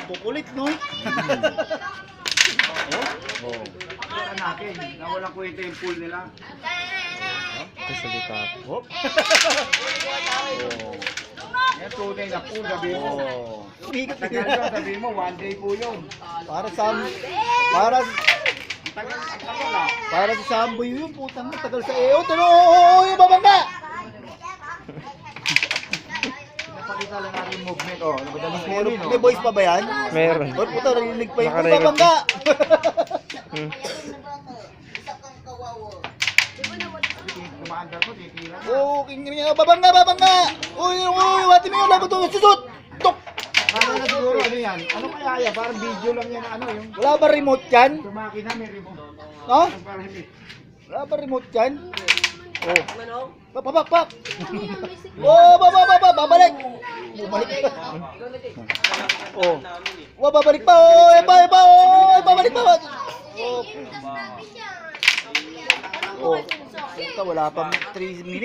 Kukulit, no? Oh. Kaya natin, na walang kwenta yung pool nila. Ito sa likap. Oh. Yan tunay na pool, sabi mo. Bigat Tagal yun, sabi mo, one day po yun. Para sa... Para... Tagal ah. Para sa Samboy yun, putang na, tagal sa EO. Oo, yung babangga! Napakita lang natin yung movement, oh. Napadaling po rin, oh. May voice pa ba yan? Meron. Ba't puta, narinig pa yung Nakarecord. babangga? Hmm. Kumaandar ko, titira na. Oo, kingin babangga, babangga! Uy, wati mo yung lagot ng susut! Tok! Kaya na siguro, ano yan? Ano kaya yan? Parang video lang yan na ano, yung... Wala ba remote yan? Sa makina, may remote. No? Parang hindi. Wala ba remote yan? Oh. Pap, pap, pap! Oh, babalik! Bumalik pa. Oh. Babalik pa, oh! Iba, oh! Babalik pa! Oh. Oh. Puta, wala pang 3 minutes.